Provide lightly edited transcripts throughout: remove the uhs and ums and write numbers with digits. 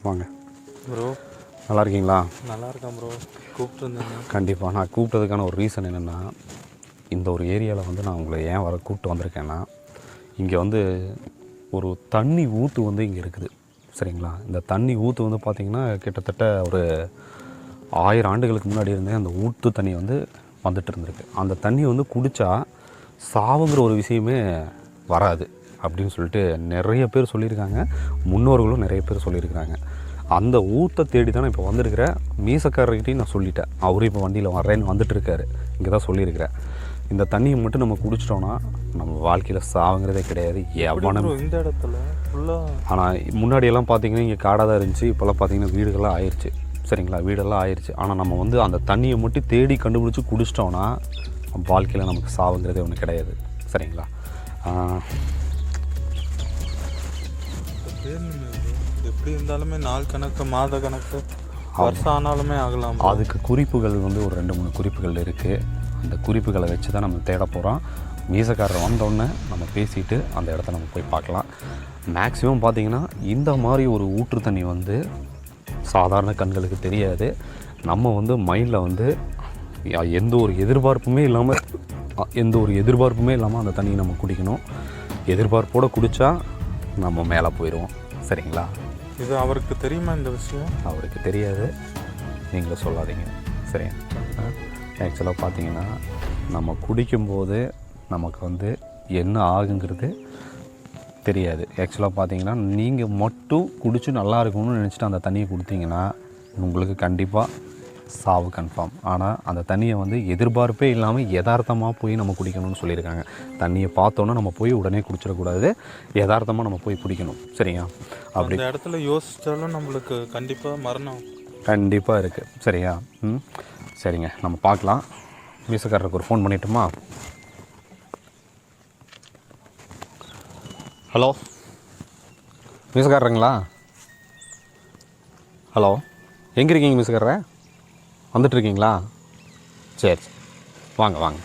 வாங்க ப்ரோ. நல்லா இருக்கீங்களா? நல்லா இருக்கேன் ப்ரோ. கூப்பிட்டுருந்தேங்க. கண்டிப்பாக. நான் கூப்பிட்டதுக்கான ஒரு ரீசன் என்னென்னா, இந்த ஒரு ஏரியாவில் வந்து நான் உங்களை ஏன் கூப்பிட்டு வந்திருக்கேன்னா, இங்கே வந்து ஒரு தண்ணி ஊற்று வந்து இங்கே இருக்குது. சரிங்களா? இந்த தண்ணி ஊற்று வந்து பார்த்திங்கன்னா கிட்டத்தட்ட ஒரு 1000 ஆண்டுகளுக்கு முன்னாடி இருந்தே அந்த ஊற்று தண்ணி வந்து வந்துட்டு இருந்திருக்கு. அந்த தண்ணி வந்து குடித்தா சாவுங்கிற ஒரு விஷயமே வராது அப்படின்னு சொல்லிட்டு நிறைய பேர் சொல்லியிருக்காங்க. முன்னோர்களும் நிறைய பேர் சொல்லியிருக்கிறாங்க. அந்த ஊற்றை தேடி தான் நான் இப்போ வந்திருக்கிற மீசக்காரர்கிட்டையும் நான் சொல்லிட்டேன். அவரும் இப்போ வண்டியில் வரேன்னு வந்துட்டுருக்காரு. இங்கே தான் சொல்லியிருக்கிறேன். இந்த தண்ணியை மட்டும் நம்ம குடிச்சிட்டோன்னா நம்ம வாழ்க்கையில் சாவுங்கிறதே கிடையாது. எவனும் இந்த இடத்துல ஃபுல்லாக. ஆனால் முன்னாடியெல்லாம் பார்த்திங்கன்னா இங்கே காடாக தான் இருந்துச்சு. இப்போல்லாம் பார்த்திங்கன்னா வீடுகள்லாம் ஆயிடுச்சு. சரிங்களா? வீடெல்லாம் ஆயிடுச்சு. ஆனால் நம்ம வந்து அந்த தண்ணியை மட்டும் தேடி கண்டுபிடிச்சி குடிச்சிட்டோன்னா வாழ்க்கையில் நமக்கு சாவுங்கிறதே ஒன்று கிடையாது. சரிங்களா? எப்படி இருந்தாலுமே நாள் கணக்கு, மாத கணக்கு, வருஷம் ஆனாலுமே ஆகலாம். அதுக்கு குறிப்புகள் வந்து ஒரு 2-3 குறிப்புகள் இருக்குது. அந்த குறிப்புகளை வச்சு தான் நம்ம தேட போகிறோம். மீசக்காரர் வந்தோடனே நம்ம பேசிட்டு அந்த இடத்த நம்ம போய் பார்க்கலாம். மேக்ஸிமம் பார்த்திங்கன்னா இந்த மாதிரி ஒரு ஊற்று தண்ணி வந்து சாதாரண கண்களுக்கு தெரியாது. நம்ம வந்து மைண்டில் வந்து எந்த ஒரு எதிர்பார்ப்புமே இல்லாமல் அந்த தண்ணியை நம்ம குடிக்கணும். எதிர்பார்ப்போடு குடித்தா நம்ம மேலே போயிடுவோம். சரிங்களா? இது அவருக்கு தெரியுமா இந்த விஷயம்? அவருக்கு தெரியாது, நீங்களும் சொல்லாதீங்க. சரியா? ஆக்சுவலாக பார்த்தீங்கன்னா நம்ம குடிக்கும்போது நமக்கு வந்து என்ன ஆகுங்கிறது தெரியாது. ஆக்சுவலாக பார்த்தீங்கன்னா நீங்கள் மட்டும் குடித்து நல்லா இருக்கணும்னு நினச்சிட்டு அந்த தண்ணியை கொடுத்தீங்கன்னா உங்களுக்கு கண்டிப்பாக சாவு கன்ஃபார்ம். ஆனால் அந்த தண்ணியை வந்து எதிர்பார்ப்பே இல்லாமல் யதார்த்தமாக போய் நம்ம குடிக்கணும்னு சொல்லியிருக்காங்க. தண்ணியை பார்த்தோன்னா நம்ம போய் உடனே குடிச்சிடக்கூடாது, யதார்த்தமாக நம்ம போய் குடிக்கணும். சரியா? அப்படி இந்த இடத்துல யோசித்தாலும் நம்மளுக்கு கண்டிப்பாக மரணம் கண்டிப்பாக இருக்குது. சரியா? சரிங்க, நம்ம பார்க்கலாம். மீசக்காரருக்கு ஒரு ஃபோன் பண்ணிட்டோமா? ஹலோ, மீசக்காரருங்களா? ஹலோ, எங்கே இருக்கீங்க மீசக்காரரை? வந்துட்டுருக்கீங்களா? சரி, வாங்க வாங்க.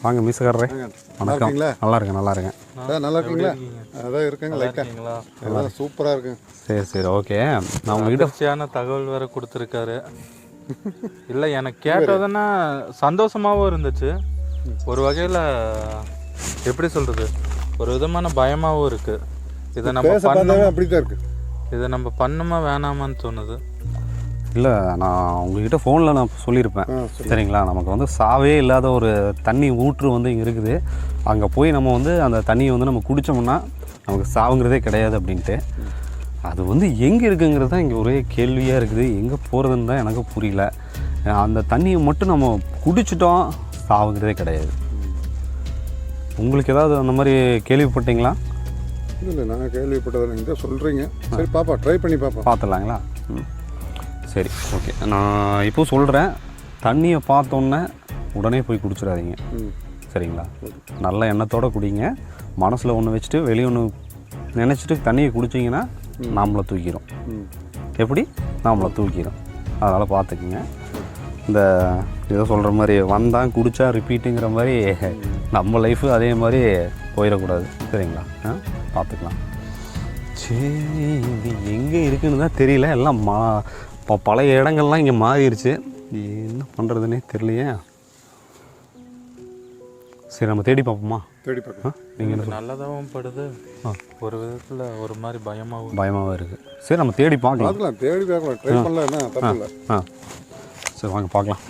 வாங்க மீசக்காரரே. வணக்கம். நல்லா இருக்கேன். நல்லா இருக்கேன். நல்லா இருக்கீங்களா? அதான் இருக்குங்க. லைட்டாக சூப்பராக இருக்குங்க. சரி ஓகே. நான் உங்ககிட்ட தகவல் வேறு கொடுத்துருக்காரு. இல்லை, எனக்கு கேட்டதுன்னா சந்தோஷமாகவும் இருந்துச்சு. ஒரு வகையில் எப்படி சொல்கிறது, ஒரு விதமான பயமாகவும் இருக்குது. இதை நம்ம அப்படி தான் இருக்குது. இதை நம்ம பண்ணுமா வேணாமான்னு தோணுது. இல்லை, நான் உங்கள்கிட்ட ஃபோனில் நான் சொல்லியிருப்பேன். சரிங்களா? நமக்கு வந்து சாவே இல்லாத ஒரு தண்ணி ஊற்று வந்து இங்கே இருக்குது. அங்கே போய் நம்ம வந்து அந்த தண்ணியை வந்து நம்ம குடித்தோம்னா நமக்கு சாவுங்கிறதே கிடையாது அப்படின்ட்டு. அது வந்து எங்கே இருக்குங்கிறது தான் இங்கே ஒரே கேள்வியாக இருக்குது. எங்கே போகிறதுன்னு தான் எனக்கு புரியல. அந்த தண்ணியை மட்டும் நம்ம குடிச்சிட்டோம், சாவுங்கிறதே கிடையாது. உங்களுக்கு ஏதாவது அந்த மாதிரி கேள்விப்பட்டீங்களா? இல்லை, நான் கேள்விப்பட்டதில்லை. நீங்கள் சொல்கிறீங்க. சரி பாப்பா, ட்ரை பண்ணி பார்த்துடலாங்களா? சரி ஓகே. நான் இப்போ சொல்கிறேன், தண்ணியை பார்த்தோன்னே உடனே போய் குடிச்சிடாதீங்க. சரிங்களா? நல்ல எண்ணத்தோடு குடிங்க. மனசில் ஒன்று வச்சுட்டு வெளியே ஒன்று நினச்சிட்டு தண்ணியை குடிச்சிங்கன்னா நாமளை தூக்கிடும். எப்படி? நாமளை தூக்கிடும். அதனால் பார்த்துக்குங்க. இந்த ஏதோ சொல்கிற மாதிரி வந்தான் குடித்தா ரிப்பீட்டுங்கிற மாதிரி நம்ம லைஃபு அதே மாதிரி போயிடக்கூடாது. சரிங்களா? பார்த்துக்கலாம். சரி, இது எங்கே இருக்குன்னு தான் தெரியல. எல்லாம் இப்போ பழைய இடங்கள்லாம் இங்கே மாறிடுச்சு. என்ன பண்ணுறதுன்னே தெரியலையே. சரி, நம்ம தேடி பார்ப்போமா? தேடி பார்க்கலாம். நீங்கள் நல்லதாகவும் படுது, ஒரு விதத்தில் ஒரு மாதிரி பயமாகவும் இருக்குது. சரி, நம்ம தேடி பார்க்கலாம். தேடி பார்க்கலாம். ட்ரை பண்ணலாம். என்ன தப்பு இல்லை. சரி, வாங்க பார்க்கலாம்.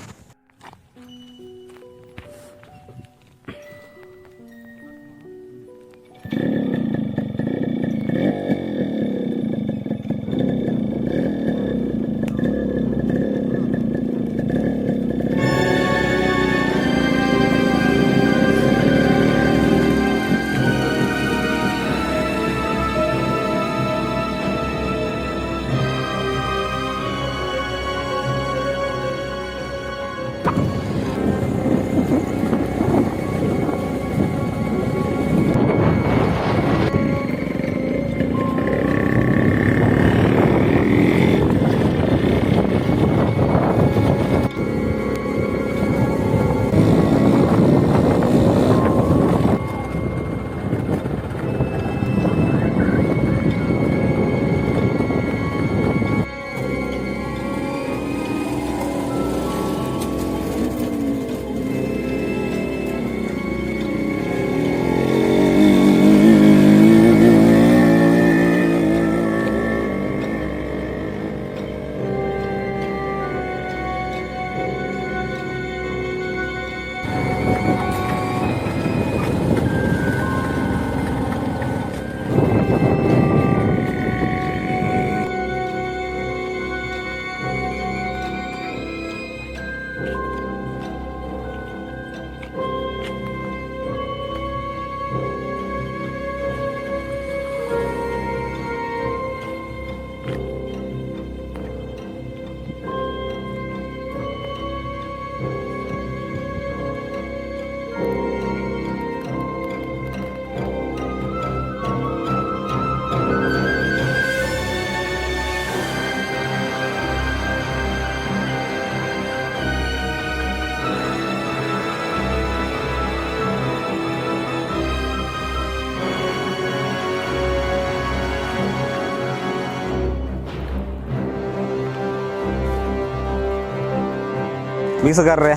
மீசக்காரரே,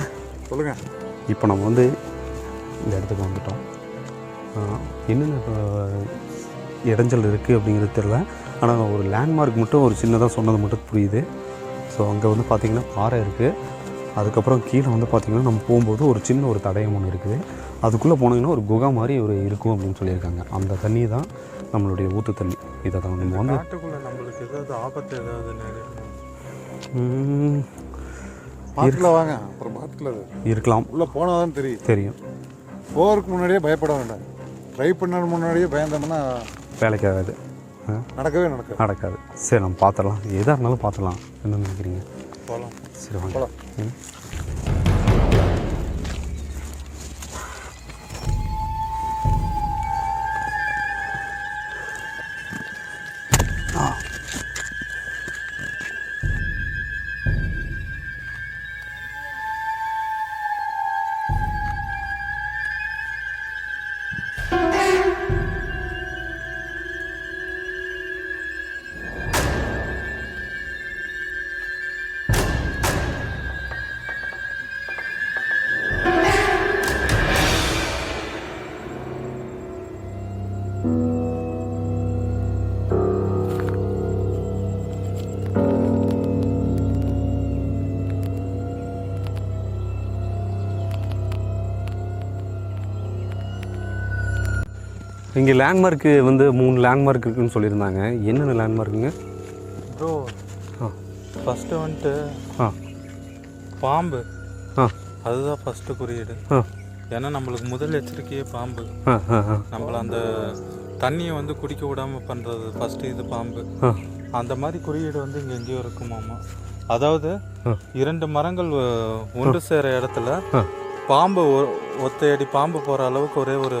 சொல்லுங்கள். இப்போ நம்ம வந்து இந்த இடத்துக்கு வந்துட்டோம். என்னென்ன இடைஞ்சல் இருக்குது அப்படிங்கிறது தெரியல. ஆனால் ஒரு லேண்ட்மார்க் மட்டும் ஒரு சின்னதாக சொன்னது மட்டும் புரியுது. ஸோ அங்கே வந்து பார்த்திங்கன்னா பாறை இருக்குது. அதுக்கப்புறம் கீழே வந்து பார்த்திங்கன்னா நம்ம போகும்போது ஒரு சின்ன ஒரு தடயம் ஒன்று இருக்குது. அதுக்குள்ளே போனீங்கன்னா ஒரு குகை மாதிரி ஒரு இருக்கும் அப்படின்னு சொல்லியிருக்காங்க. அந்த தண்ணி தான் நம்மளுடைய ஊற்று தண்ணி. இதை தான் நம்ம வந்து நம்மளுக்கு ஏதாவது ஆபத்து ஏதாவது பார்த்துக்கலாம் வாங்க, அப்புறம் பார்த்துக்கலாம். இருக்கலாம், உள்ளே போனால் தான் தெரியும். போகிறதுக்கு முன்னாடியே பயப்பட வேண்டாம். ட்ரை பண்ண முன்னாடியே பயந்தோம்னா வேலைக்கு ஆகாது, நடக்காது. சரி, நம்ம பார்த்துடலாம். எதாக இருந்தாலும் பார்த்துடலாம். என்ன நினைக்கிறீங்க? போகலாம். சரி வாங்க. இங்கே லேண்ட்மார்க்கு வந்து 3 லேண்ட்மார்க் இருக்குதுன்னு சொல்லியிருந்தாங்க. என்னென்ன லேண்ட்மார்க்குங்க ப்ரோ? ஃபஸ்ட்டு வந்துட்டு பாம்பு, அதுதான் ஃபஸ்ட்டு குறியீடு. ஏன்னா நம்மளுக்கு முதல் எச்சரிக்கையே பாம்பு. நம்மளை அந்த தண்ணியை வந்து குடிக்க விடாமல் பண்ணுறது ஃபஸ்ட்டு இது பாம்பு. அந்த மாதிரி குறியீடு வந்து இங்கே எங்கேயோ இருக்குமாமா. அதாவது 2 மரங்கள் ஒன்று சேர இடத்துல பாம்பு ஒத்தையடி பாம்பு போகிற அளவுக்கு ஒரே ஒரு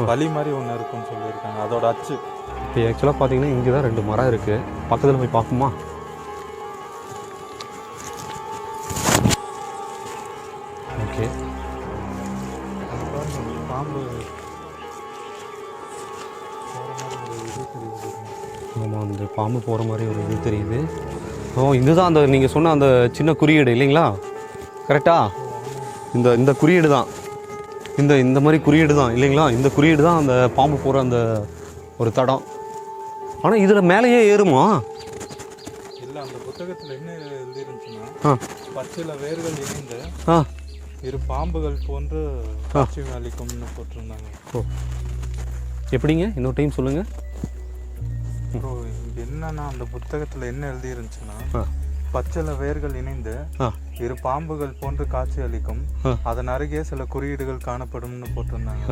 வலி மாதிரி ஒன்று இருக்குன்னு சொல்லியிருக்காங்க. அதோட அச்சு. இப்போ ஆக்சுவலாக பார்த்தீங்கன்னா இங்கே தான் 2 மரம் இருக்குது. பக்கத்தில் போய் பார்ப்போமா? ஓகே. பாம்பு ஆமாம், அந்த பாம்பு போகிற மாதிரி ஒரு இது தெரியுது. இதுதான் அந்த நீங்கள் சொன்ன அந்த சின்ன குறியீடு இல்லைங்களா? கரெக்டாக இந்த குறியீடு தான். இந்த மாதிரி குறியீடு தான் இல்லைங்களா? இந்த குறியீடு தான் அந்த பாம்பு போகிற அந்த ஒரு தடம். ஆனால் இதில் மேலேயே ஏறுமா? இல்லை, அந்த புத்தகத்தில் என்ன எழுதிருந்துச்சுன்னா, பச்சையில் வேர்கள் இணைந்து இரு பாம்புகள் போன்று காட்சி அளிக்கும்னு போட்டிருந்தாங்க. ஓ, எப்படிங்க? இன்னொரு டைம் சொல்லுங்கள். ப்ரோ, என்னன்னா அந்த புத்தகத்தில் என்ன எழுதிருந்துச்சுன்னா, பச்சைல வேர்கள் இணைந்து இரு பாம்புகள் போன்று காட்சி அளிக்கும், அதன் அருகே சில குறியீடுகள் காணப்படும்னு போட்டிருந்தாங்க.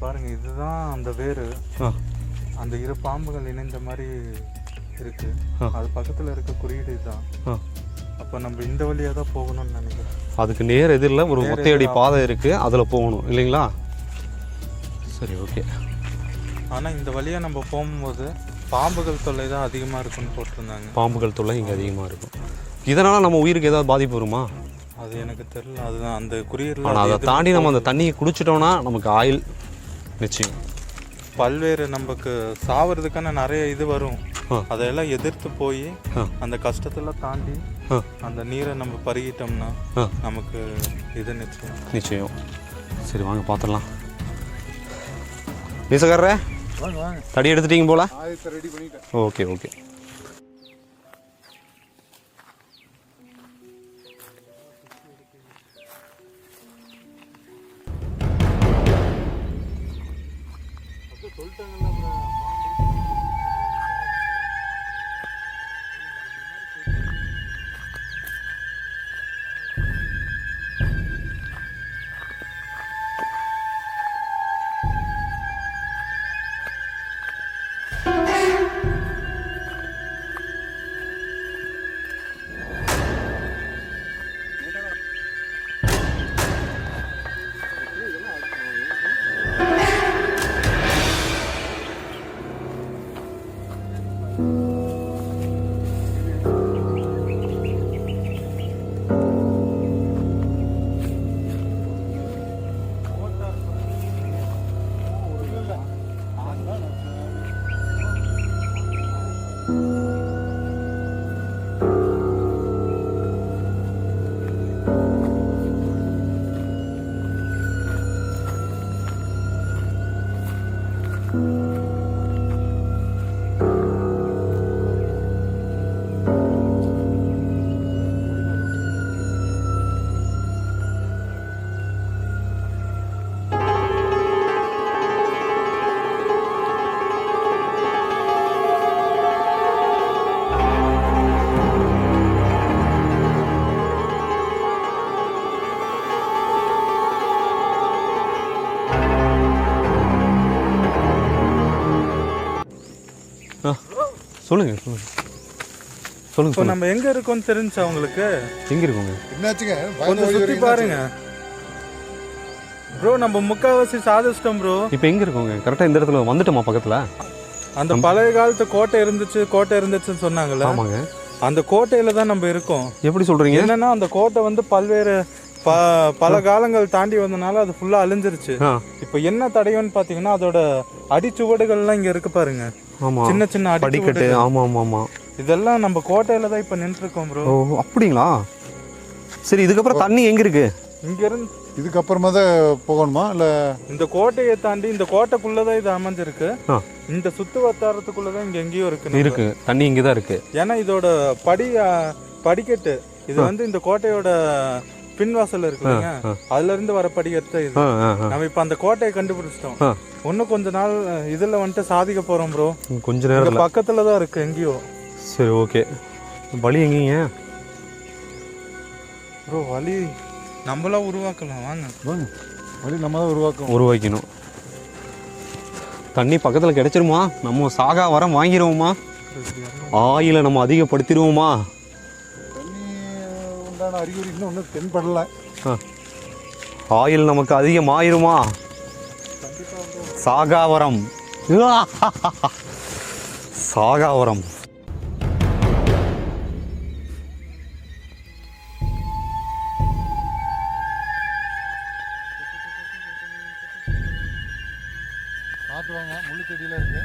பாருங்க, இதுதான் அந்த வேறு. அந்த இரு பாம்புகள் இணைந்த மாதிரி இருக்கு. அது பக்கத்துல இருக்க குறியீடு தான். அப்ப நம்ம இந்த வழியா தான் போகணும்னு நினைக்கிறேன். அதுக்கு நேர் எதிரில் ஒரு ஒத்தையடி பாதை இருக்கு, அதுல போகணும் இல்லைங்களா? சரி, ஓகே. ஆனா இந்த வழியா நம்ம போகும்போது பாம்புகள் தொல்லை தான் அதிகமாக இருக்குன்னு போட்டிருந்தாங்க. பாம்புகள் தொல்லை இங்கே அதிகமாக இருக்கும். இதனால் நம்ம உயிருக்கு ஏதாவது பாதிப்பு வருமா? அது எனக்கு தெரியல. அதுதான் அந்த குறியீடு. ஆனால் அதை தாண்டி நம்ம அந்த தண்ணியை குடிச்சிட்டோம்னா நமக்கு ஆயில் நிச்சயம். பல்வேறு நமக்கு சாவறதுக்கான நிறைய இது வரும். அதையெல்லாம் எதிர்த்து போய் அந்த கஷ்டத்தெல்லாம் தாண்டி அந்த நீரை நம்ம பருகிட்டோம்னா நமக்கு இது நிச்சயம். சரி, வாங்க பார்த்துடலாம். மீசக்காரரே, வாங்க வாங்க. தடி எடுத்துட்டீங்க போல? ரெடி பண்ணிட்டேன். Okay okay. சொல்லுங்கள் சொல்லுங்கள் சொல்லுங்கள் இப்போ நம்ம எங்கே இருக்கோம்னு தெரிஞ்சா உங்களுக்கு? எங்கே இருக்கோங்க? என்னாச்சுங்க? கொஞ்சம் சுற்றி பாருங்க ப்ரோ. நம்ம முக்கால்வாசி சாதிச்சிட்டோம் ப்ரோ. இப்போ எங்கே இருக்கோங்க? கரெக்டாக இந்த இடத்துல வந்துட்டோமா பக்கத்தில்? அந்த பழைய காலத்து கோட்டை இருந்துச்சுன்னு சொன்னாங்கல்ல. ஆமாங்க. அந்த கோட்டையில தான் நம்ம இருக்கோம். எப்படி சொல்கிறீங்க? என்னன்னா அந்த கோட்டை வந்து பல்வேறு பல காலங்கள் தாண்டி வந்தனால அது ஃபுல்லாக அழிஞ்சிருச்சு. இப்போ என்ன தடையோன்னு பார்த்தீங்கன்னா அதோட அடிச்சுவடுகள்லாம் இங்கே இருக்கு பாருங்க. ஆமாம், சின்ன சின்ன படிக்கட்டு. ஆமாம் ஆமாம் ஆமாம். இதெல்லாம் நம்ம கோட்டையில தான் இப்போ நின்றுருக்கோம் ப்ரோ. ஓ அப்படிங்களா? சரி, இதுக்கப்புறம் தண்ணி எங்கே இருக்கு? இங்கேருந்து இதுக்கப்புறமா தான் போகணுமா இல்லை? இந்த கோட்டையை தாண்டி இந்த கோட்டைக்குள்ளதான் இது அமைஞ்சிருக்கு. இந்த சுத்து வட்டாரத்துக்குள்ளதான் இங்க எங்கேயோ இருக்கு. தண்ணி இங்கே தான் இருக்கு. ஏன்னா இதோட படிக்கட்டு இது வந்து இந்த கோட்டையோட பின்வாசல் இருக்குங்க, அதுல இருந்து வர படிக்கட்டு இது. நம்ம இப்ப அந்த கோட்டையை கண்டுபிடிச்சிட்டோம். இன்னும் கொஞ்ச நாள் இதுல வந்துட்டு சாதிக்க போறோம் ப்ரோ. கொஞ்ச நேரம் பக்கத்துல தான் இருக்கு எங்கேயோ. சரி ஓகே. வழி எங்கீங்க ப்ரோ? வழி நம்மளா உருவாக்கலாம். வாங்க. வழி நம்ம தான் உருவாக்கணும். தண்ணி பக்கத்தில் கிடைச்சிருமா? நம்ம சாகா வரம் வாங்கிடுவோமா? ஆயில நம்ம அதிகப்படுத்திடுவோமா? தண்ணி உண்டான அறிகுறி இன்னும் ஒன்றும் தென்படலை. ஆயில் நமக்கு அதிகமாயிருமா? சாகாவரம். சாகாவரம். பார்த்துவாங்க, முள்ளு செடியில் இருக்கு.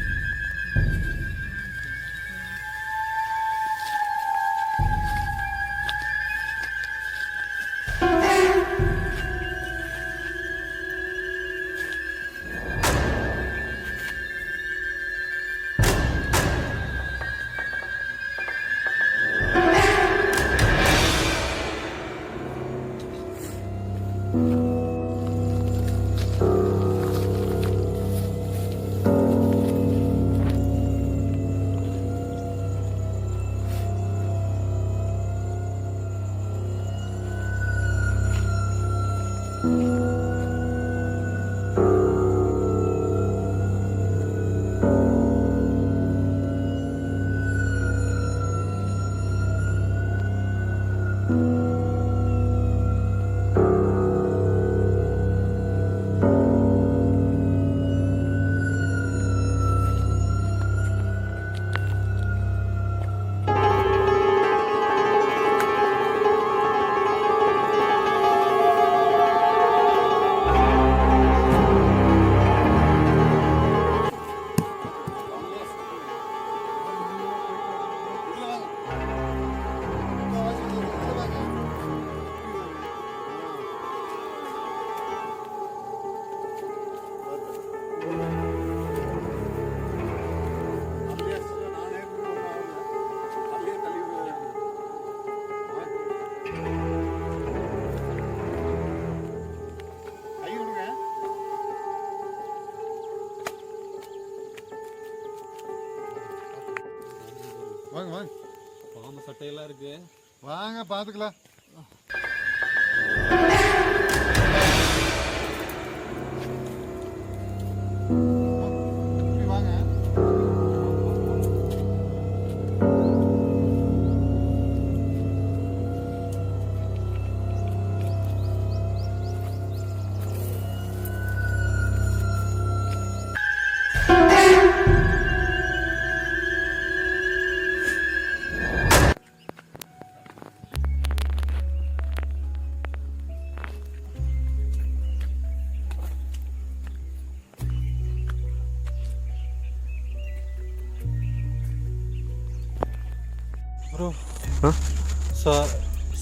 வாங்க வாங்க. பாம்பு சட்டையெல்லாம் இருக்கு. வாங்க பார்த்துக்கலாம். வாங்க. ப்ரோ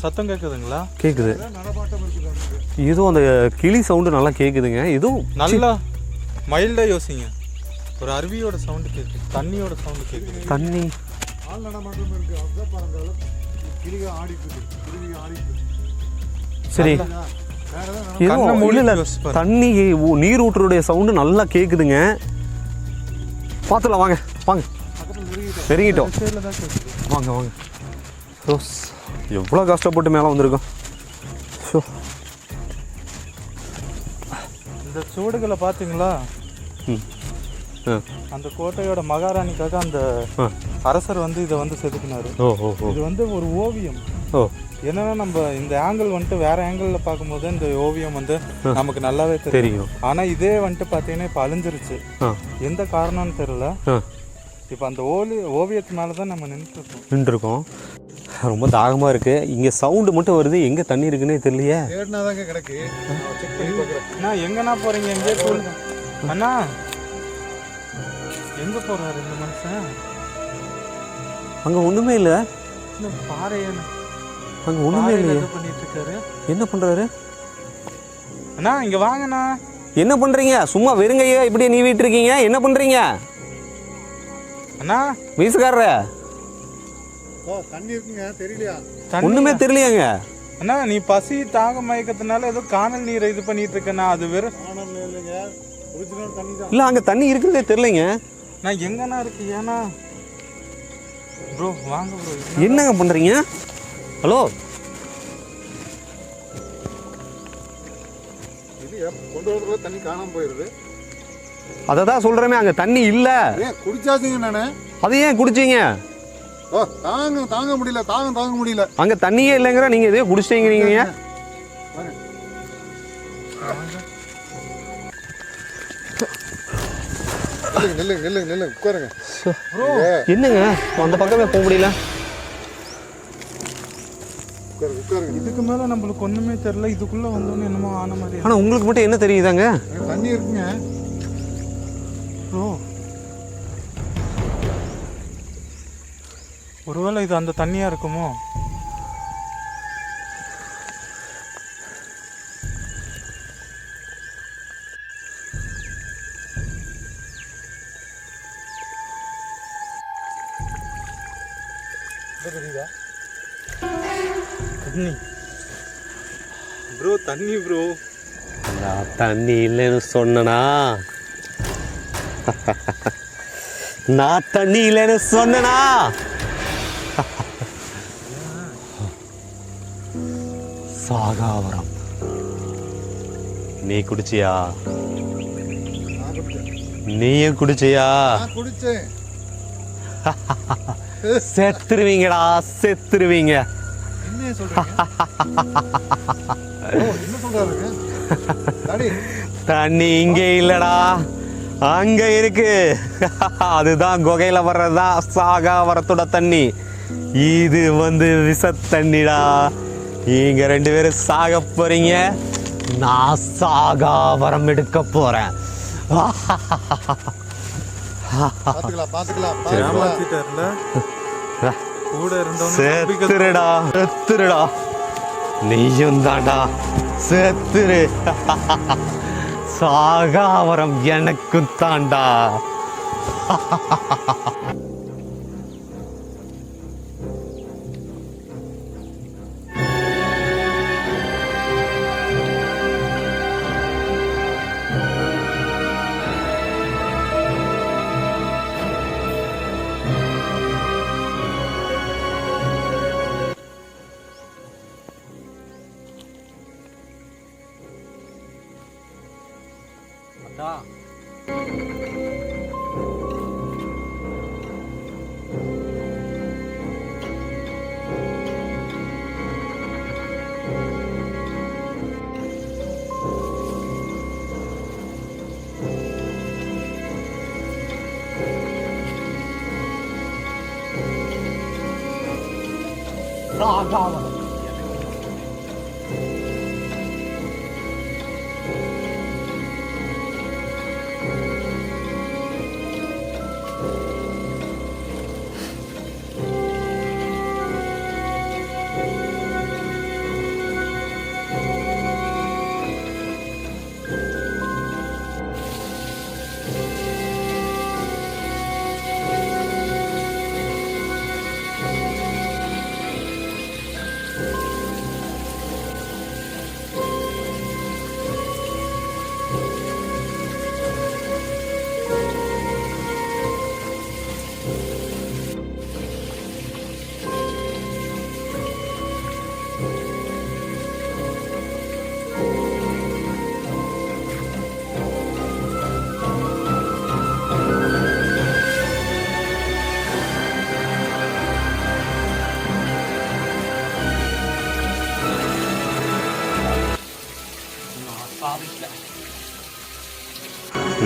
சத்தம் கேட்குதுங்களா? கேட்குது. நடமாட்டம் இருக்குது. இதுவும் அந்த கிளி சவுண்டு நல்லா கேட்குதுங்க. இதுவும் நல்லா மைல்டாக யோசிங்க. ஒரு அருவியோட சவுண்டு கேட்குது, தண்ணியோட சவுண்டு கேட்குது. தண்ணி ஆள் நடமாட்டம் இருக்குது. அதுதான் பாருங்க, கிளிக ஆடிக்குது. கிளிக ஆடிக்குது. சரி, இதுவும் இல்லை தண்ணி நீர் ஊற்றுடைய சவுண்டு நல்லா கேட்குதுங்க. பார்த்துலாம் வாங்க வாங்க. நெருங்கிட்டோம். வாங்க வாங்க. ஸோ எவ்வளோ கஷ்டப்பட்டு மேலே வந்திருக்கோம். ஸோ இந்த சூடுகளை பார்த்தீங்களா? அந்த கோட்டையோட மகாராணிக்காக அந்த அரசர் வந்து இதை வந்து செதுக்கினாரு. இது வந்து ஒரு ஓவியம். என்னன்னா நம்ம இந்த ஆங்கிள் வந்துட்டு வேற ஆங்கிளில் பார்க்கும்போது இந்த ஓவியம் வந்து நமக்கு நல்லாவே தெரியும். ஆனா இதே வந்துட்டு பார்த்தீங்கன்னா இப்போ அழிஞ்சிருச்சு. எந்த காரணம்னு தெரியல. இப்போ அந்த ஓவியத்து மேலே தான் நம்ம நின்றுருக்கோம். ரொம்ப தாகமாக இருக்குது. இங்கே சவுண்டு மட்டும் வருது, எங்கே தண்ணி இருக்குன்னே தெரியலையே. அண்ணா எங்கண்ணா போகிறீங்க? எங்கே சொல்லுங்க அண்ணா, எங்கே போகிறாரு இந்த மனுஷன்? அங்கே ஒன்றுமே இல்லை. பாறையா? அங்கே ஒன்றுமே இல்லை. பண்ணிட்டு இருக்காரு. என்ன பண்ணுறாரு அண்ணா? இங்கே வாங்கண்ணா. என்ன பண்ணுறீங்க? சும்மா வெறுங்கையா இப்படியே நீவிட்டு இருக்கீங்க, என்ன பண்ணுறீங்க அண்ணா? வீசுக்காரர தண்ணி இருக்குங்க, தெரியலையா? ஒண்ணுமே தெரியலையாங்க. அண்ணா நீ பசி தாக மயக்கத்தினால ஏதோ காணல் நீரை இது பண்ணிட்டு இருக்கண்ணா. அது வெறும் இல்ல, அங்க தண்ணி இருக்குன்னே தெரியலைங்க. நான் எங்கண்ணா இருக்கு? ஏன்னா ப்ரோ வாங்க ப்ரோ. என்னங்க பண்றீங்க? ஹலோ, கொண்டு வரதுக்குள்ள தண்ணி காணாம போயிருது. அதை தான் சொல்றேமே, அங்க தண்ணி இல்ல. குடிச்சாச்சுங்க நானு. அதை ஏன் குடிச்சீங்க? தாங்க முடியல, தாங்க முடியல. அங்க தண்ணியே இல்லைங்கிற நீங்க எதையோ குடிச்சிட்டீங்க. நில்லுங்க உட்காருங்க. என்னங்க அந்த பக்கமே போக முடியல? இதுக்கு மேல நம்மளுக்கு ஒண்ணுமே தெரியல. இதுக்குள்ள வந்தோன்னு என்னமோ ஆன மாதிரி. ஆனா உங்களுக்கு மட்டும் என்ன தெரியுதாங்க? தண்ணி இருக்குங்க. ஒருவேளை இது அந்த தண்ணியா இருக்குமோ? தண்ணி ப்ரோ, தண்ணி ப்ரோ. நான் தண்ணி இல்லைன்னு சொன்னனா? நான் தண்ணி இல்லைன்னு சொன்னனா? சாகாவரம். நீ குடிச்சியா? நீயும் குடிச்சியா? குடிச்சேன். செத்துருவீங்கடா, செத்துருவீங்க. என்ன சொல்றீங்க? என்ன சொல்றாருங்க? தண்ணி இங்கே இல்லடா, அங்க இருக்கு. அதுதான் குகையில வர்றதுதான் சாகாவரத்தோட தண்ணி. இது வந்து விஷ தண்ணிடா. நீங்க 2 பேரும் சாக போறீங்க, நான் சாகாவரம் எடுக்க போறேன். செத்துருடா, செத்துருடா. நீயும் தாண்டா செத்துரு. சாகாவரம் எனக்கும் தாண்டா. சாகாவரம்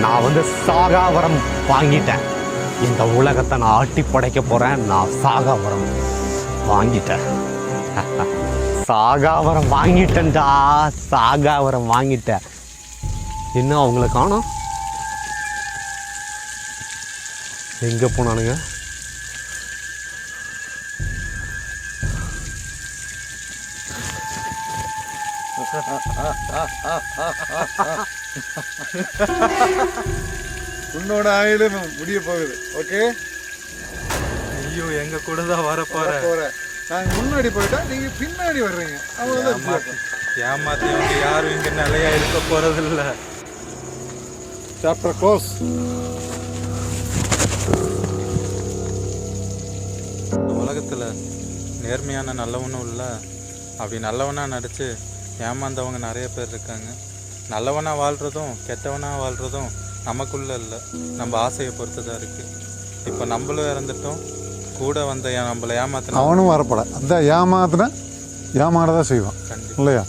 நான் வந்து சாகாவரம் வாங்கிட்டேன். இந்த உலகத்தை நான் ஆட்டி படைக்க போகிறேன். நான் சாகாவரம் வாங்கிட்டேன். சாகாவரம் வாங்கிட்டேன்டா. சாகாவரம் வாங்கிட்டேன். இன்னும் அவங்கள காணோம். எங்கே போனானுங்க? உன்னோட ஆயுளும் முடிய போகுது. ஓகே, ஐயோ எங்க கூட தான் வர போகிறேன். நாங்கள் முன்னாடி போயிட்டா நீங்கள் பின்னாடி வர்றீங்க. அவ்வளோதான். ஏமாத்தி அவங்க யாரும் இங்க நிலையா இருக்க போறது இல்ல. Chapter close. உலகத்துல நேர்மையான நல்லவனும் இல்லை, அப்படி நல்லவனா நடிச்சு ஏமாந்தவங்க நிறைய பேர் இருக்காங்க. நல்லவனா வாழ்றதும் கெட்டவனா வாழ்றதும் நமக்குள்ள இல்லை, நம்ம ஆசையை பொறுத்து தான் இருக்கு. இப்போ நம்மளும் இறந்துட்டோம், கூட வந்த நம்மளை ஏமாத்தின அவனும் வரப்பட அந்த ஏமாறதான் செய்வான். கண்டிப்பா இல்லையா?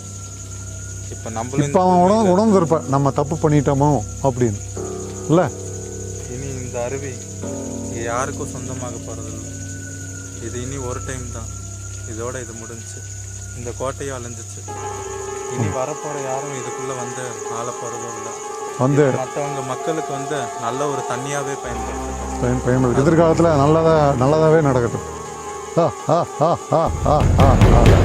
இப்போ நம்மளும் இப்போ அவன் உணர்ந்திருப்பான் நம்ம தப்பு பண்ணிட்டோமோ அப்படின்னு. இல்லை, இனி இந்த அருவி இங்க யாருக்கும் சொந்தமாக போறதில்லை. இது இனி ஒரு டைம் தான், இதோட இது முடிஞ்சுச்சு. இந்த கோட்டையும் அழிஞ்சிச்சு. இனி வரப்போற யாரும் இதுக்குள்ள வந்து ஆள போறதும் இல்லை. வந்து மற்றவங்க மக்களுக்கு வந்து நல்ல ஒரு தண்ணியாவே பயன்படுத்தும். எதிர்காலத்தில் நல்லதாகவே நடக்கட்டும். ஆ ஆ ஆ ஆ ஆ ஆ ஆ